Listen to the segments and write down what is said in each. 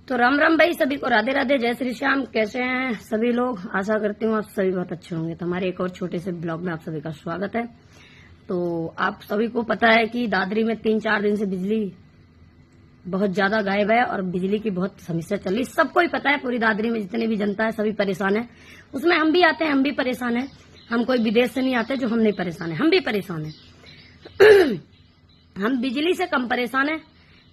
तो राम राम भाई, सभी को राधे राधे, जय श्री श्याम। कैसे हैं सभी लोग? आशा करती हूँ आप सभी बहुत अच्छे होंगे। तो हमारे एक और छोटे से ब्लॉग में आप सभी का स्वागत है। तो आप सभी को पता है कि दादरी में 3-4 दिन से बिजली बहुत ज्यादा गायब है और बिजली की बहुत समस्या चल रही। सबको ही पता है, पूरी दादरी में जितनी भी जनता है सभी परेशान है। उसमें हम भी आते हैं, हम भी परेशान है। हम कोई विदेश से नहीं आते जो हम नहीं परेशान है, हम भी परेशान है। हम बिजली से कम परेशान है,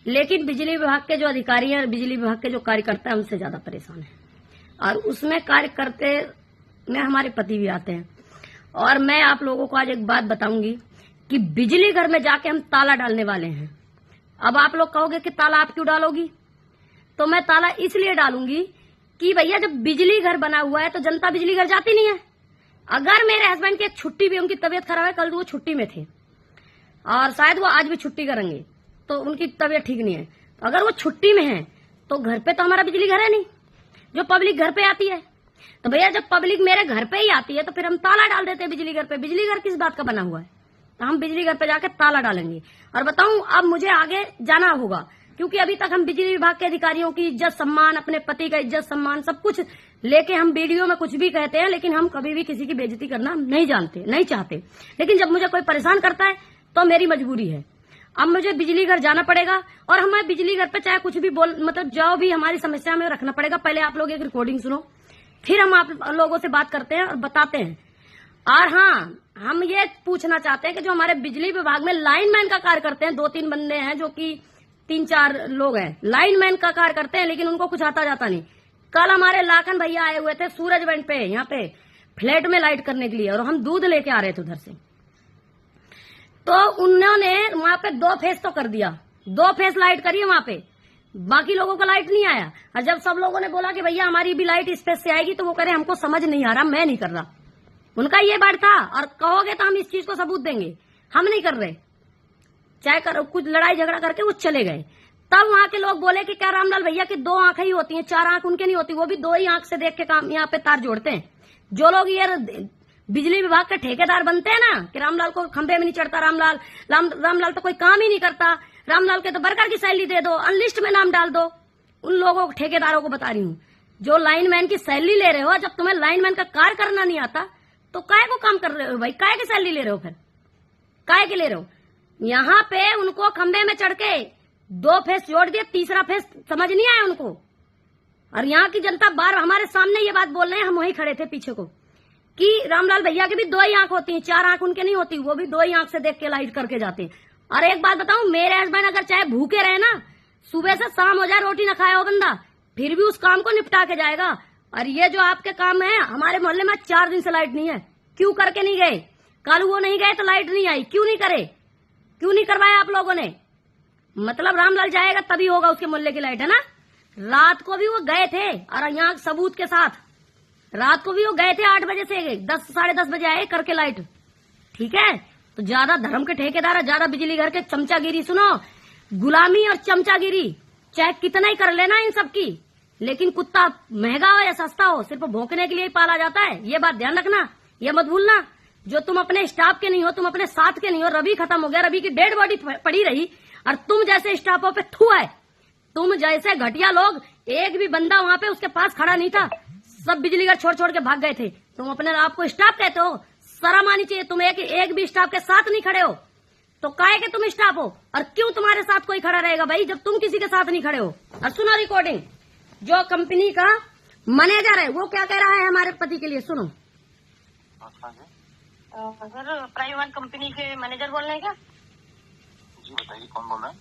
लेकिन बिजली विभाग के जो अधिकारी हैं और बिजली विभाग के जो कार्यकर्ता हैं उनसे ज्यादा परेशान है। और उसमें कार्य करते में हमारे पति भी आते हैं। और मैं आप लोगों को आज एक बात बताऊंगी कि बिजली घर में जाके हम ताला डालने वाले हैं। अब आप लोग कहोगे कि ताला आप क्यों डालोगी? तो मैं ताला इसलिए डालूंगी कि भैया जब बिजली घर बना हुआ है तो जनता बिजली घर जाती नहीं है। अगर मेरे हस्बैंड की एक छुट्टी भी, उनकी तबीयत खराब है, कल वो छुट्टी में थे और शायद वो आज भी छुट्टी करेंगे, तो उनकी तबीयत ठीक नहीं है। तो अगर वो छुट्टी में है तो घर पे तो हमारा बिजली घर है नहीं, जो पब्लिक घर पे आती है। तो भैया जब पब्लिक मेरे घर पे ही आती है तो फिर हम ताला डाल देते हैं बिजली घर पे। बिजली घर किस बात का बना हुआ है? तो हम बिजली घर पे जाके ताला डालेंगे। और बताऊं, अब मुझे आगे जाना होगा, क्योंकि अभी तक हम बिजली विभाग के अधिकारियों की इज्जत सम्मान, अपने पति का इज्जत सम्मान सब कुछ लेके हम वीडियो में कुछ भी कहते हैं, लेकिन हम कभी भी किसी की बेइज्जती करना नहीं चाहते। लेकिन जब मुझे कोई परेशान करता है तो मेरी मजबूरी है। अब मुझे बिजली घर जाना पड़ेगा और हमें बिजली घर पे चाहे कुछ भी मतलब जो भी हमारी समस्या में रखना पड़ेगा। पहले आप लोग एक रिकॉर्डिंग सुनो, फिर हम आप लोगों से बात करते हैं और बताते हैं। और हाँ, हम ये पूछना चाहते हैं कि जो हमारे बिजली विभाग में लाइनमैन का कार्य करते हैं, 2-3 बंदे हैं जो कि 3-4 लोग हैं, लाइनमैन का कार्य करते हैं, लेकिन उनको कुछ आता जाता नहीं। कल हमारे लाखन भैया आए हुए थे सूरजबंद पे, यहाँ पे फ्लैट में लाइट करने के लिए, और हम दूध लेके आ रहे थे उधर से। तो उन्होंने वहां पे 2 फेस तो कर दिया, 2 फेस लाइट करी वहां पे, बाकी लोगों का लाइट नहीं आया। और जब सब लोगों ने बोला कि भैया हमारी भी लाइट इस फेस से आएगी, तो वो कह रहे हमको समझ नहीं आ रहा, मैं नहीं कर रहा। उनका ये बात था, और कहोगे तो हम इस चीज को सबूत देंगे, हम नहीं कर रहे। चाहे कुछ लड़ाई झगड़ा करके वो चले गए। तब वहां के लोग बोले कि क्या रामलाल भैया की 2 आंखें ही होती हैं, 4 आंख उनके नहीं होती, वो भी 2 ही आंख से देख के काम यहाँ पे तार जोड़ते हैं। जो लोग ये बिजली विभाग के ठेकेदार बनते हैं ना कि रामलाल को खंभे में नहीं चढ़ता, रामलाल तो कोई काम ही नहीं करता, रामलाल के तो वर्कर की सैलरी दे दो, अनलिस्ट में नाम डाल दो। उन लोगों को, ठेकेदारों को बता रही हूँ, जो लाइनमैन की सैलरी ले रहे हो, जब तुम्हें लाइनमैन का कार्य करना नहीं आता तो काय को काम कर रहे हो भाई? काय की सैलरी ले रहे हो? फिर काय के ले रहे हो? यहाँ पे उनको खंभे में चढ़ के 2 फेस जोड़ दिया, 3रा फेस समझ नहीं आया उनको। और यहाँ की जनता बार हमारे सामने ये बात बोल रहे हैं, हम वहीं खड़े थे पीछे को, कि रामलाल भैया की भी 2 ही आंख होती हैं, 4 आंख उनके नहीं होती, वो भी 2 ही आंख से देख के लाइट करके जाते हैं। और एक बात बताऊं, मेरे हस्बैंड अगर चाहे भूखे रहे ना, सुबह से शाम हो जाए रोटी न खाया हो बंदा, फिर भी उस काम को निपटा के जाएगा। और ये जो आपके काम है, हमारे मोहल्ले में 4 दिन से लाइट नहीं है। क्यों करके नहीं गए? कल वो नहीं गए तो लाइट नहीं आई, क्यों नहीं करे? क्यों नहीं करवाया आप लोगों ने? मतलब रामलाल जाएगा तभी होगा उसके मोहल्ले की लाइट, है ना? रात को भी वो गए थे, और यहाँ सबूत के साथ, रात को भी वो गए थे 8 बजे से 10-साढ़े 10 बजे आए करके लाइट। ठीक है, तो ज्यादा धर्म के ठेकेदार, ज्यादा बिजली घर के चमचागिरी, सुनो, गुलामी और चमचागिरी चाहे कितना ही कर लेना इन सबकी, लेकिन कुत्ता महंगा हो या सस्ता हो, सिर्फ भौंकने के लिए ही पाला जाता है। ये बात ध्यान रखना, ये मत भूलना। जो तुम अपने स्टाफ के नहीं हो, तुम अपने साथ के नहीं हो। रवि खत्म हो गया, रवि की डेड बॉडी पड़ी रही, और तुम जैसे स्टाफों पे थू है, तुम जैसे घटिया लोग, एक भी बंदा वहां पे उसके पास खड़ा नहीं था, सब बिजली घर छोड़ छोड़ के भाग गए थे। तुम अपने आप को स्टाफ कहते हो? शर्म आनी चाहिए। तुम एक भी स्टाफ के साथ नहीं खड़े हो, तो काहे के तुम स्टाफ हो? और क्यों तुम्हारे साथ कोई खड़ा रहेगा भाई जब तुम किसी के साथ नहीं खड़े हो? और सुनो रिकॉर्डिंग, जो कंपनी का मैनेजर है वो क्या कह रहा है हमारे पति के लिए, सुनो। सर, प्राइम कंपनी के मैनेजर बोल रहे हैं क्या? जी बताइए, कौन बोल रहे हैं?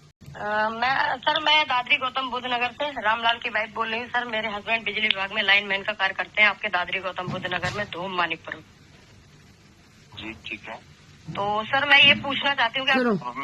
मैं दादरी गौतम बुद्ध नगर से रामलाल की वाइफ बोल रही हूँ। सर, मेरे हस्बैंड बिजली विभाग में लाइनमैन का कार्य करते हैं आपके दादरी गौतम बुद्ध नगर में, धूम मानिकपुर। जी ठीक है। तो सर मैं ये पूछना चाहती हूँ कि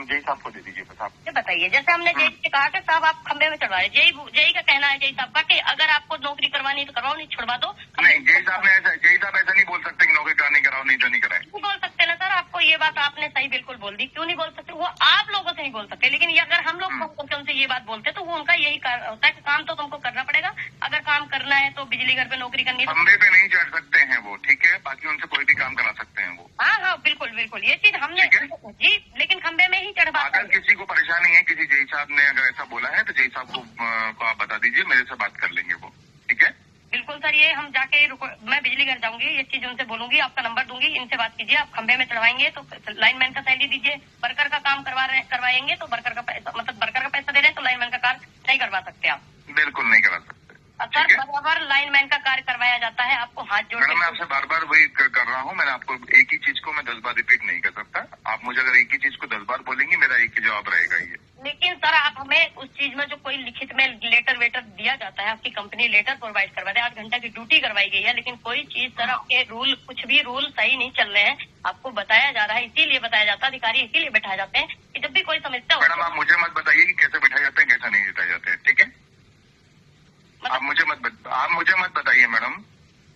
जय साहब को दे दीजिए, बस आप ये बताइए, जैसे हमने जय से कहा कि साहब आप खंबे में चढ़वाए, जय का कहना है जय साहब का कि अगर आपको नौकरी करवानी तो करवाओ, नहीं छुड़वा दो। नहीं, जय साहब ऐसा नहीं बोल सकते कि नौकरी करानी कराओ, नहीं तो नहीं कराए। क्यों बोल सकते ना सर? आपको ये बात आपने सही बिल्कुल बोल दी, क्यों नहीं बोल सकते? वो आप लोगों से नहीं बोल सकते, लेकिन ये अगर हम लोग उनसे ये बात बोलते तो वो उनका यही होता है कि काम तो तुमको करना पड़ेगा, अगर काम करना है तो बिजली घर पे नौकरी करनी है। खंबे पे नहीं चढ़ सकते हैं वो, ठीक है, बाकी उनसे कोई भी काम करा सकते हैं वो। हाँ, हाँ बिल्कुल बिल्कुल ये चीज हमने जी, लेकिन खंबे में ही चढ़ अगर किसी को परेशानी है, किसी जय साहब ने अगर ऐसा बोला है तो जय साहब को आप बता दीजिए, मेरे से बात कर लेंगे वो, ठीक है? बिल्कुल सर, ये हम जाके मैं बिजली घर जाऊंगी, ये चीज उनसे बोलूंगी, आपका नंबर दूंगी, इनसे बात कीजिए। आप खंबे में चढ़वाएंगे तो लाइनमैन का सैलरी दीजिए, वर्कर का काम करवाएंगे तो वर्कर का पैसा, मतलब वर्कर का पैसा दे रहे हैं तो लाइनमैन का कार्य नहीं करवा सकते आप। बिल्कुल नहीं करा सकते सर, बराबर लाइनमैन का कार्य करवाया जाता है, आपको हाथ जोड़ मैडम, मैं आपसे बार बार वही कर रहा हूँ। मैंने आपको एक ही चीज को मैं 10 बार रिपीट नहीं कर सकता। आप मुझे अगर एक ही चीज को 10 बार बोलेंगी, मेरा एक ही जवाब रहेगा ये। लेकिन सर, आप हमें उस चीज में जो कोई लिखित में लेटर वेटर दिया जाता है, आपकी कंपनी लेटर प्रोवाइड करवा दे, 8 घंटा की ड्यूटी करवाई गई है, लेकिन कोई चीज सर आपके रूल, कुछ भी रूल सही नहीं चल रहे हैं, आपको बताया जा रहा है, इसीलिए बताया जाता है, अधिकारी इसीलिए बैठाए जाते हैं कि जब भी कोई समस्या हो। मैडम, आप मुझे मत बताइए कि कैसे बैठाए जाते हैं, कैसे नहीं बैठाए जाते हैं, ठीक है? आप मुझे मत बताइए मैडम,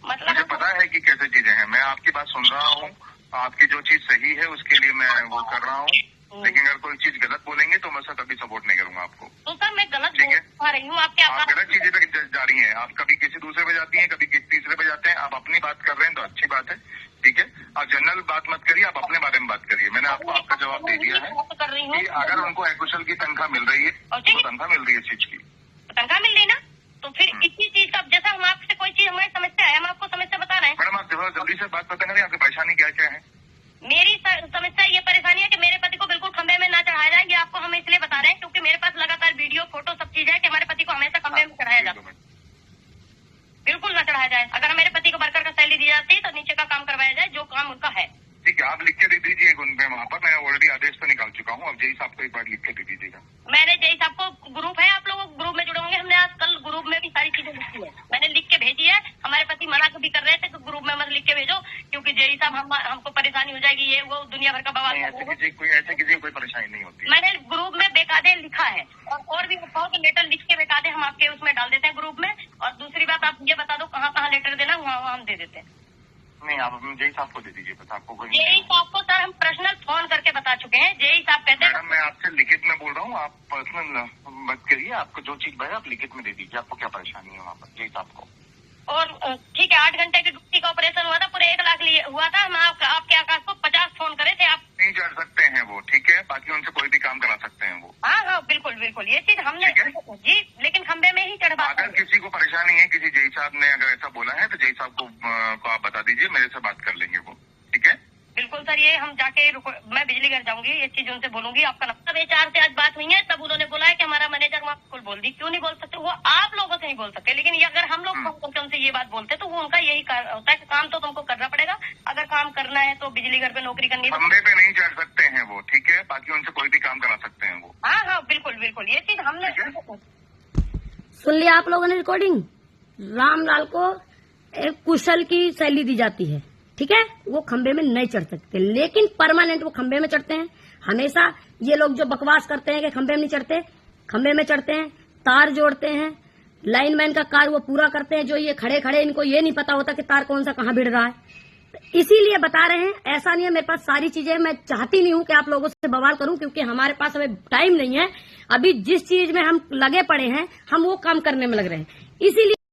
मतलब मुझे पता है कि कैसे चीजें हैं। मैं आपकी बात सुन रहा हूँ, आपकी जो चीज सही है उसके लिए मैं वो कर रहा हूँ, लेकिन अगर कोई चीज गलत बोलेंगे तो मैं सर कभी सपोर्ट नहीं करूंगा आपको। तो सर मैं गलत ठीक है, बोल रही हूँ, आपके आप गलत चीजें पे जा रही हैं। आप कभी किसी दूसरे पे जाती हैं, कभी किसी तीसरे पे जाते हैं। आप अपनी बात कर रहे हैं तो अच्छी बात है, ठीक है? आप जनरल बात मत करिए, आप अपने बारे में बात करिए। मैंने आपको आपका जवाब दे दिया है कि अगर उनको अकुशल की तनख्वाह मिल रही है तो तनख्वाह मिल रही है इस चीज की, तनख्वाह मिल रही ना, तो फिर इसी चीज का, जैसा हम आपसे कोई चीज हमारी समस्या है, हम आपको समस्या बता रहे हैं। मैडम, आप थोड़ा जल्दी से बात पता करें, आपकी परेशानी क्या क्या है? मेरी समस्या ये परेशानी है कि मेरे पति को बिल्कुल खंबे में ना चढ़ाया जाए। ये आपको हम इसलिए बता रहे हैं क्योंकि मेरे पास लगातार वीडियो, फोटो, सब चीज है कि हमारे पति को हमेशा खंबे में चढ़ाया जाता है। बिल्कुल ना चढ़ाया जाए। अगर मेरे पति को वर्कर का सैलरी दी जाती है तो नीचे का काम करवाया जाए, जो काम उनका है। ठीक है, आप लिख के दे दीजिए उनपे वहाँ पर। मैं ऑलरेडी आदेश तो निकाल चुका हूँ, अब जय साहब को एक बार लिख के दे दीजिएगा। मैंने जय साहब को, ग्रुप है, आप लोग ग्रुप में जुड़े होंगे, हमने आज कल ग्रुप में भी सारी चीजें लिखी है, मैंने लिख के भेजी है। हमारे पति मना भी कर रहे थे कि ग्रुप में मत लिख के भेजो क्योंकि जय साहब हमको परेशानी हो जाएगी, ये वो दुनिया भर का बवाल। ऐसे किसी कोई परेशानी नहीं होती। मैंने ग्रुप में बेकायदे लिखा है और भी बहुत लेटर लिख के बेकायदे हम आपके उसमें डाल देते हैं ग्रुप में। और दूसरी बात, आप ये बता दो कहाँ लेटर देना, वहाँ हम दे देते हैं। नहीं, आप जय साहब को दे दीजिए, बस आपको कोई। जय साहब को सर हम पर्सनल फोन करके बता चुके हैं। जय साहब कहते हैं मैडम, मैं आपसे लिखित में बोल रहा हूँ, आप पर्सनल मत करिए। आपको जो चीज भाई आप लिखित में दे दीजिए, आपको क्या परेशानी है वहाँ पर जय साहब को। और ठीक है, 8 घंटे की ड्यूटी का ऑपरेशन हुआ था, पूरे 1 लाख लिए हुआ था। हम आपके आकाश को 50 फोन करे थे, आप नहीं चढ़ सकते हैं वो, ठीक है? बाकी उनसे कोई भी काम करा सकते हैं वो। हाँ बिल्कुल बिल्कुल, ये चीज हमने जी, लेकिन खंबे में ही चढ़वा। अगर किसी को परेशानी है, किसी जय साहब ने अगर ऐसा बोला है तो जय साहब को आप बता दीजिए, मेरे से बात कर लेंगे वो, ठीक है? बिल्कुल सर, ये हम जाके मैं बिजली घर जाऊंगी, ये चीज उनसे बोलूंगी। आपका नंबर HR से आज बात हुई है, तब उन्होंने बोला है कि हमारा मैनेजर वहाँ बिल्कुल बोल दी। क्यों नहीं बोल सकते, वो आप लोगों से नहीं बोल सकते, लेकिन ये अगर हम लोग उनसे ये बात बोलते तो वो उनका यही होता है कि काम तो तुमको करना पड़ेगा। अगर काम करना है तो बिजली घर पे नौकरी करनी है। खंबे पे नहीं चढ़ सकते हैं वो, ठीक है? बाकी उनसे कोई भी काम करा सकते हैं वो। हाँ बिल्कुल बिल्कुल, ये चीज हमने सुन लिया आप लोगों ने रिकॉर्डिंग। रामलाल को एक कुशल की सैलरी दी जाती है, ठीक है? वो खंबे में नहीं चढ़ सकते, लेकिन परमानेंट वो खंबे में चढ़ते हैं। हमेशा ये लोग जो बकवास करते हैं कि खंबे में नहीं चढ़ते, खंबे में चढ़ते हैं, तार जोड़ते हैं, लाइनमैन का कार्य वो पूरा करते हैं। जो ये खड़े खड़े, इनको ये नहीं पता होता कि तार कौन सा कहाँ भिड़ रहा है, इसीलिए बता रहे हैं। ऐसा नहीं है, मेरे पास सारी चीजें, मैं चाहती नहीं हूं कि आप लोगों से बवाल करूं क्योंकि हमारे पास अभी टाइम नहीं है। अभी जिस चीज में हम लगे पड़े हैं, हम वो काम करने में लग रहे हैं, इसीलिए